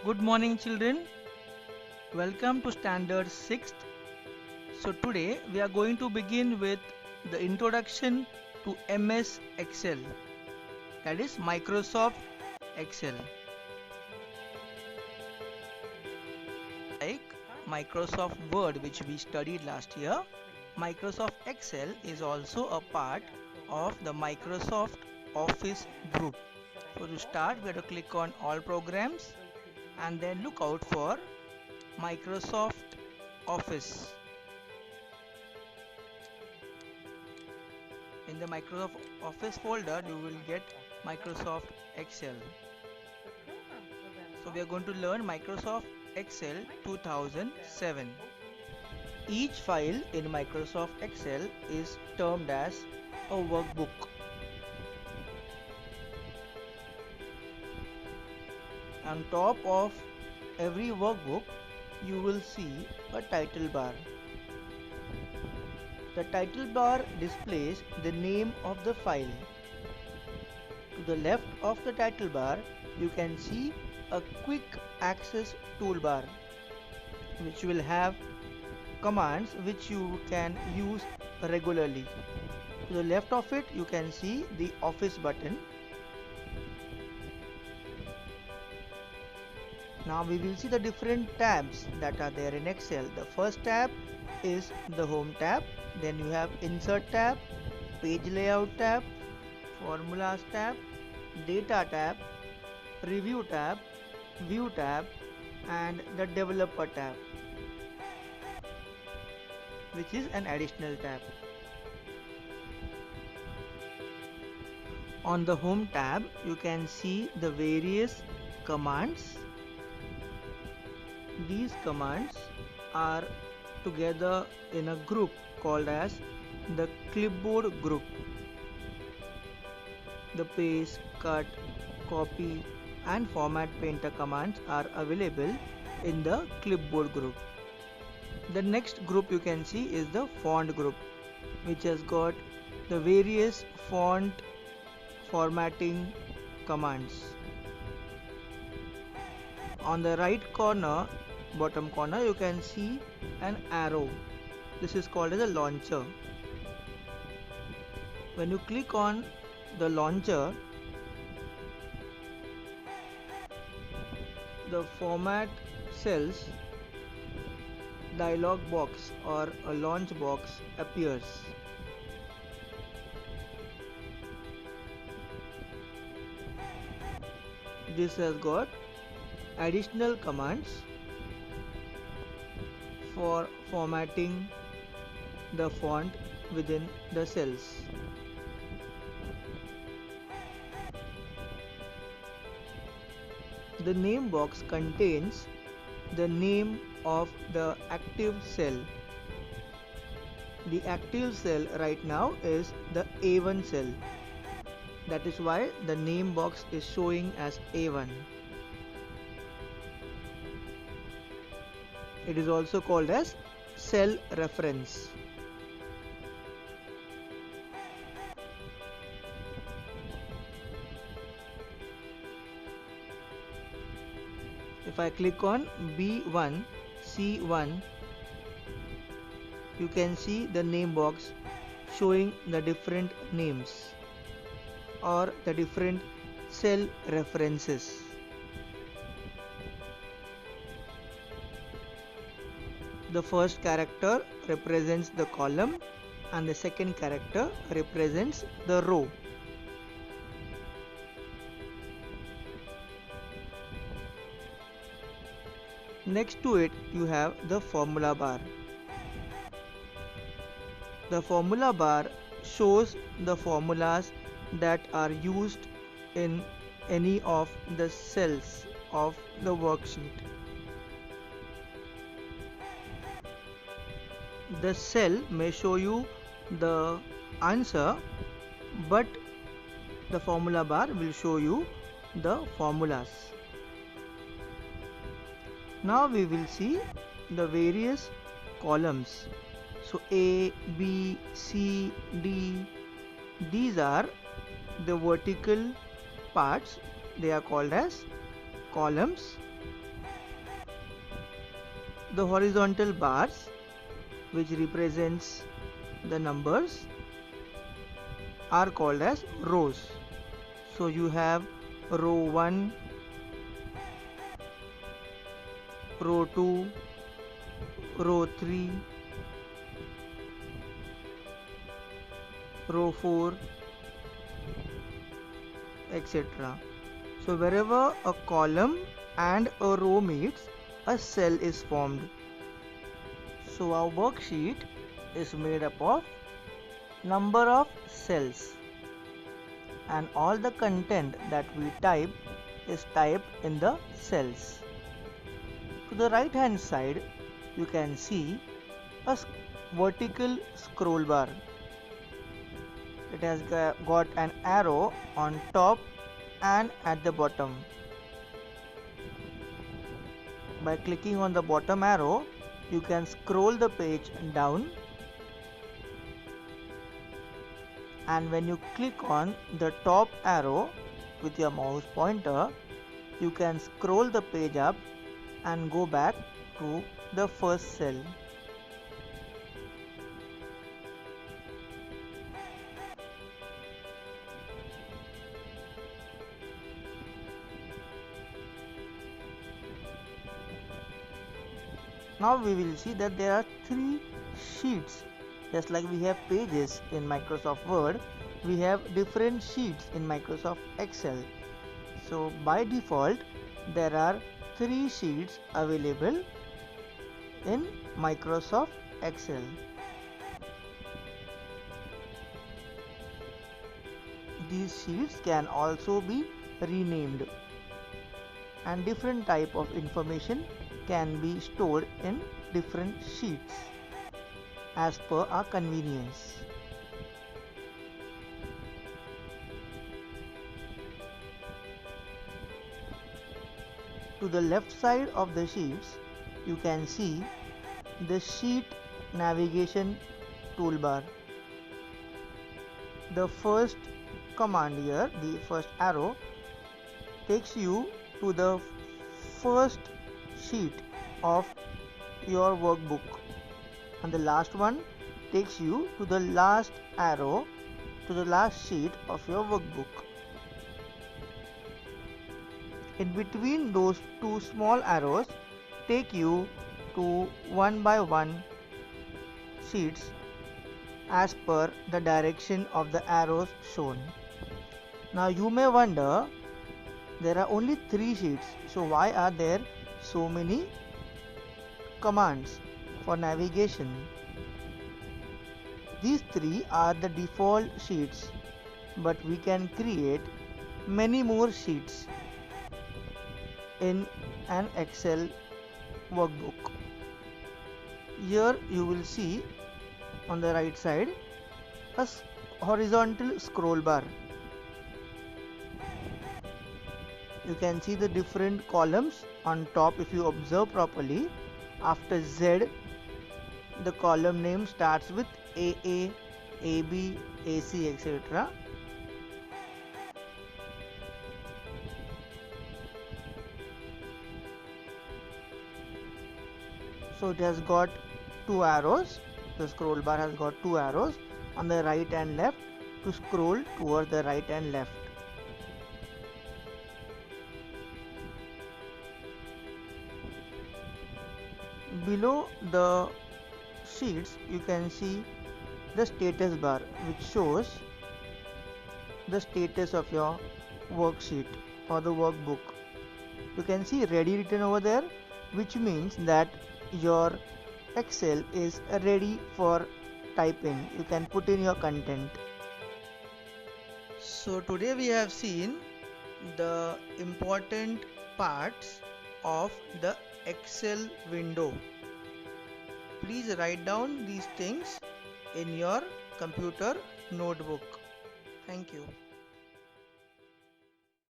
Good morning, children. Welcome to Standard 6th. So, today we are going to begin with the introduction to MS Excel, that is Microsoft Excel. Like Microsoft Word, which we studied last year, Microsoft Excel is also a part of the Microsoft Office group. So, to start, we have to click on All Programs and then look out for Microsoft Office. In the Microsoft Office folder, you will get Microsoft Excel. So we are going to learn Microsoft Excel 2007. Each file in Microsoft Excel is termed as a workbook. On top of every workbook, you will see a title bar. The title bar displays the name of the file. To the left of the title bar, you can see a quick access toolbar which will have commands which you can use regularly. To the left of it, you can see the Office button. Now we will see the different tabs that are there in Excel. The first tab is the Home tab. Then you have Insert tab, Page Layout tab, Formulas tab, Data tab, Preview tab, View tab, and the Developer tab, which is an additional tab. On the Home tab, you can see the various commands. These commands are together in a group called as the clipboard group. The paste, cut, copy and format painter commands are available in the clipboard group. The next group you can see is the font group, which has got the various font formatting commands. On the right corner, bottom corner, you can see an arrow. This is called as a launcher. When you click on the launcher, the format cells dialog box or a launch box appears. This has got additional commands for formatting the font within the cells. The name box contains the name of the active cell. The active cell right now is the A1 cell. That is why the name box is showing as A1. It is also called as cell reference. If I click on B1, C1, you can see the name box showing the different names or the different cell references. The first character represents the column and the second character represents the row. Next to it, you have the formula bar. The formula bar shows the formulas that are used in any of the cells of the worksheet. The cell may show you the answer, but the formula bar will show you the formulas. Now we will see the various columns. So A, B, C, D, these are the vertical parts. They are called as columns, The horizontal bars, which represents the numbers, are called as rows. So you have row 1, row 2, row 3, row 4, etc. So wherever a column and a row meets, a cell is formed. So our worksheet is made up of number of cells, and all the content that we type is typed in the cells. To the right hand side, you can see a vertical scroll bar. It has got an arrow on top and at the bottom. By clicking on the bottom arrow, you can scroll the page down, and when you click on the top arrow with your mouse pointer, you can scroll the page up and go back to the first cell. Now we will see that there are 3 sheets. Just like we have pages in Microsoft Word, we have different sheets in Microsoft Excel. So by default, there are 3 sheets available in Microsoft Excel. These sheets can also be renamed, and different type of information can be stored in different sheets as per our convenience. To the left side of the sheets, you can see the sheet navigation toolbar. The first command here, the first arrow, takes you to the first sheet of your workbook, and the last one takes you to the last arrow to the last sheet of your workbook. In between those 2 small arrows take you to 1 by 1 sheets as per the direction of the arrows shown. Now you may wonder, there are only 3 sheets, so why are there so many commands for navigation? These 3 are the default sheets, but we can create many more sheets in an Excel workbook. Here you will see on the right side a horizontal scroll bar. You can see the different columns on top. If you observe properly, after Z, the column name starts with AA, AB, AC, etc. So it has got 2 arrows. The scroll bar has got 2 arrows on the right and left to scroll toward the right and left. Below the sheets, you can see the status bar, which shows the status of your worksheet or the workbook. You can see ready written over there, which means that your Excel is ready for typing. You can put in your content. So today we have seen the important parts of the Excel window. Please write down these things in your computer notebook. Thank you.